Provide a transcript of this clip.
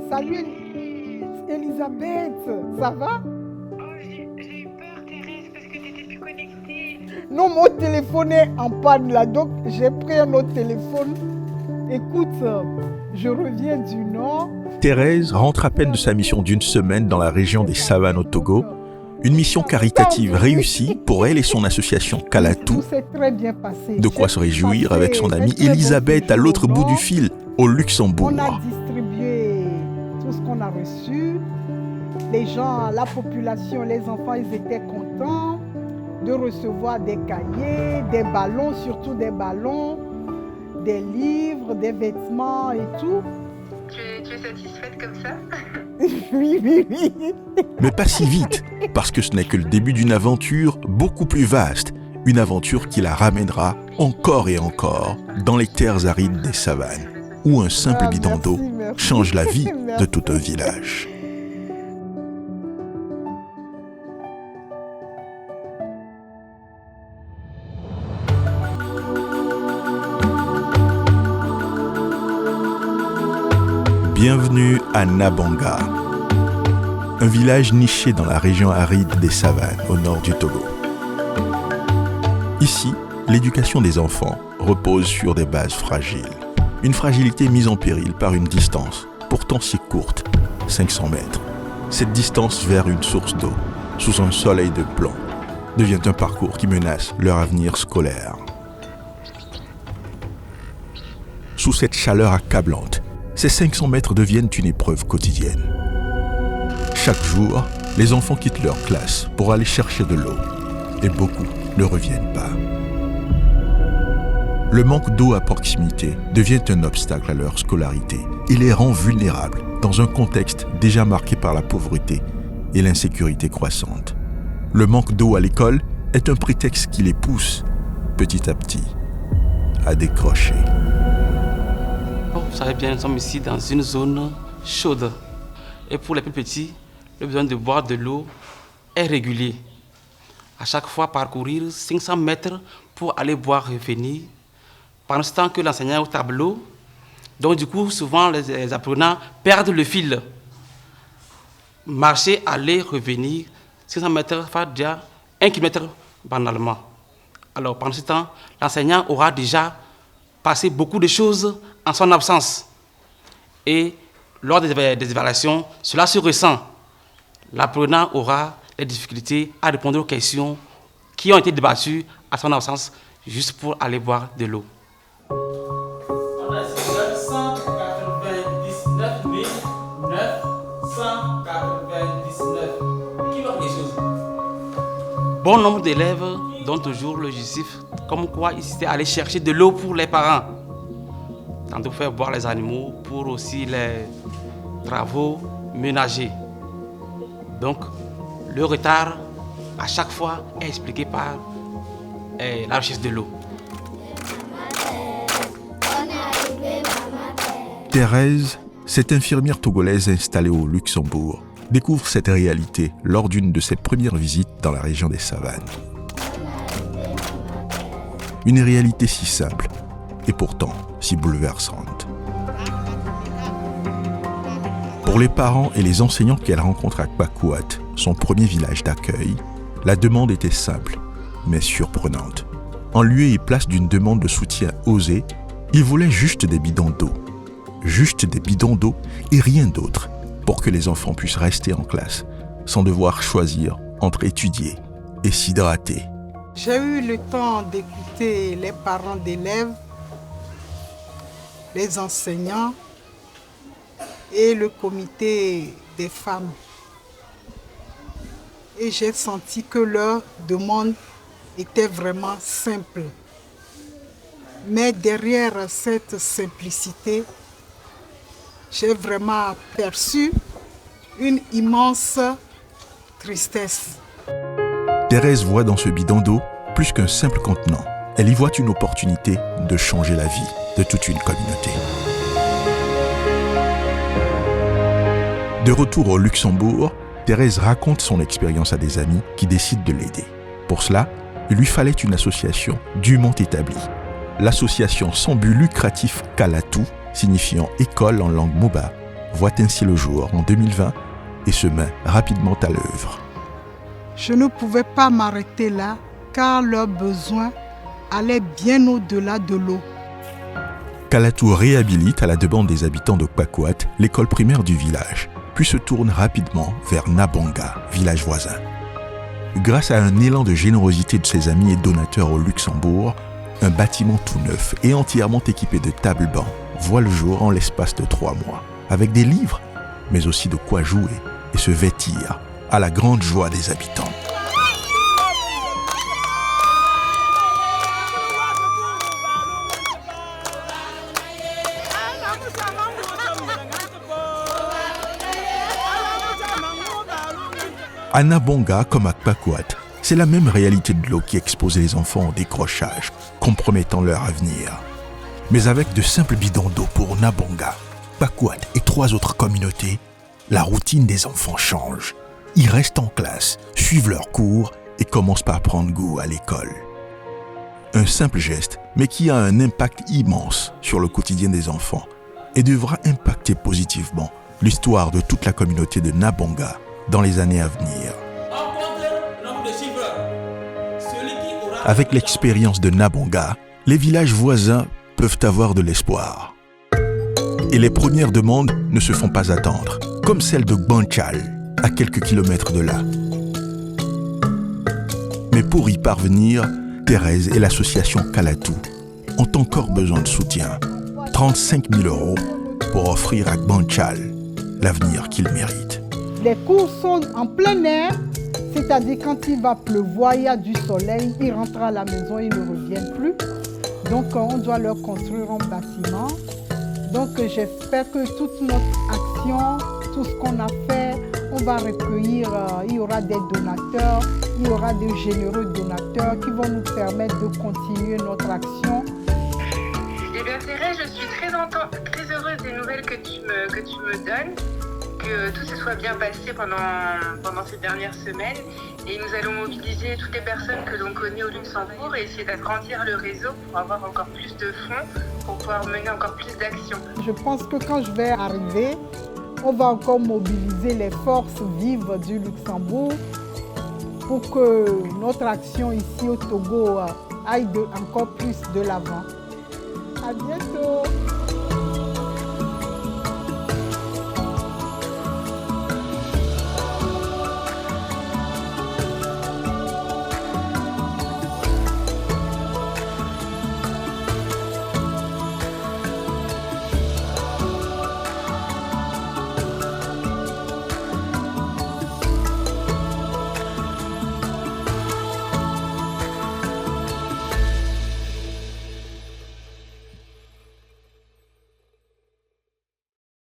Salut Elisabeth, ça va? Oh, j'ai eu peur, Thérèse, parce que tu n'étais plus connectée. Non, mon téléphone est en panne là, donc j'ai pris un autre téléphone. Écoute, je reviens du Nord. Thérèse rentre à peine de sa mission d'une semaine dans la région des savanes au Togo. Une mission caritative réussie pour elle et son association Kalatou. Tout s'est très bien passé. De quoi se réjouir avec son amie Elisabeth à l'autre bout du fil, au Luxembourg. On a distribué tout ce qu'on a reçu. Les gens, la population, les enfants, ils étaient contents de recevoir des cahiers, des ballons, surtout des ballons, des livres, des vêtements et tout. Tu es satisfaite comme ça? Oui. Mais pas si vite, parce que ce n'est que le début d'une aventure beaucoup plus vaste. Une aventure qui la ramènera encore et encore dans les terres arides des savanes, où un simple bidon d'eau change la vie de tout un village. Bienvenue à Nabanga, un village niché dans la région aride des savanes au nord du Togo. Ici, l'éducation des enfants repose sur des bases fragiles. Une fragilité mise en péril par une distance, pourtant si courte, 500 mètres. Cette distance vers une source d'eau, sous un soleil de plomb, devient un parcours qui menace leur avenir scolaire. Sous cette chaleur accablante, ces 500 mètres deviennent une épreuve quotidienne. Chaque jour, les enfants quittent leur classe pour aller chercher de l'eau, et beaucoup ne reviennent pas. Le manque d'eau à proximité devient un obstacle à leur scolarité et les rend vulnérables dans un contexte déjà marqué par la pauvreté et l'insécurité croissante. Le manque d'eau à l'école est un prétexte qui les pousse, petit à petit, à décrocher. Vous savez bien, nous sommes ici dans une zone chaude. Et pour les plus petits, le besoin de boire de l'eau est régulier. À chaque fois, parcourir 500 mètres pour aller boire et revenir. Pendant ce temps que l'enseignant est au tableau, donc du coup, souvent, les apprenants perdent le fil. Marcher, aller, revenir, 500 mètres, faire déjà 1 km banalement. Alors, pendant ce temps, l'enseignant aura déjà passé beaucoup de choses en son absence. Et lors des évaluations, cela se ressent. L'apprenant aura des difficultés à répondre aux questions qui ont été débattues à son absence juste pour aller boire de l'eau. On a 999 999. Qui veut quelque chose? Bon nombre d'élèves donnent toujours le justif comme quoi ils étaient allés chercher de l'eau pour les parents. Tantôt faire boire les animaux pour aussi les travaux ménagers. Donc, le retard, à chaque fois, est expliqué par la recherche de l'eau. Thérèse, cette infirmière togolaise installée au Luxembourg, découvre cette réalité lors d'une de ses premières visites dans la région des savanes. Une réalité si simple et pourtant si bouleversante. Pour les parents et les enseignants qu'elle rencontre à Kpakouat, son premier village d'accueil, la demande était simple, mais surprenante. En lieu et place d'une demande de soutien osée, ils voulaient juste des bidons d'eau. Juste des bidons d'eau et rien d'autre, pour que les enfants puissent rester en classe, sans devoir choisir entre étudier et s'hydrater. J'ai eu le temps d'écouter les parents d'élèves, les enseignants et le comité des femmes. Et j'ai senti que leur demande était vraiment simple. Mais derrière cette simplicité, j'ai vraiment perçu une immense tristesse. Thérèse voit dans ce bidon d'eau plus qu'un simple contenant. Elle y voit une opportunité de changer la vie de toute une communauté. De retour au Luxembourg, Thérèse raconte son expérience à des amis qui décident de l'aider. Pour cela, Il lui fallait une association dûment établie. L'association sans but lucratif Kalatu, signifiant école en langue Moba, voit ainsi le jour en 2020 et se met rapidement à l'œuvre. Je ne pouvais pas m'arrêter là car leurs besoins allaient bien au-delà de l'eau. Kalatu réhabilite à la demande des habitants de Kwakwat l'école primaire du village, puis se tourne rapidement vers Nabonga, village voisin. Grâce à un élan de générosité de ses amis et donateurs au Luxembourg, un bâtiment tout neuf et entièrement équipé de tables-bancs voit le jour en l'espace de 3 mois, avec des livres, mais aussi de quoi jouer et se vêtir, à la grande joie des habitants. À Nabonga comme à Kwakwat, c'est la même réalité de l'eau qui expose les enfants au décrochage, compromettant leur avenir. Mais avec de simples bidons d'eau pour Nabonga, Kwakwat et 3 autres communautés, la routine des enfants change. Ils restent en classe, suivent leurs cours et commencent par prendre goût à l'école. Un simple geste, mais qui a un impact immense sur le quotidien des enfants et devra impacter positivement l'histoire de toute la communauté de Nabonga dans les années à venir. Avec l'expérience de Nabonga, les villages voisins peuvent avoir de l'espoir. Et les premières demandes ne se font pas attendre, comme celle de Gbanchal, à quelques kilomètres de là. Mais pour y parvenir, Thérèse et l'association Kalatu ont encore besoin de soutien. 35 000 € pour offrir à Gbanchal l'avenir qu'il mérite. Les cours sont en plein air, c'est-à-dire quand il va pleuvoir, il y a du soleil, ils rentrent à la maison, ils ne reviennent plus. Donc on doit leur construire un bâtiment. Donc j'espère que toute notre action, tout ce qu'on a fait, on va recueillir, il y aura des donateurs, il y aura des généreux donateurs qui vont nous permettre de continuer notre action. Eh bien Thérèse, je suis très heureuse des nouvelles que tu me donnes, que tout se soit bien passé pendant ces dernières semaines. Et nous allons mobiliser toutes les personnes que l'on connaît au Luxembourg et essayer d'agrandir le réseau pour avoir encore plus de fonds, pour pouvoir mener encore plus d'actions. Je pense que quand je vais arriver, on va encore mobiliser les forces vives du Luxembourg pour que notre action ici au Togo aille encore plus de l'avant. À bientôt!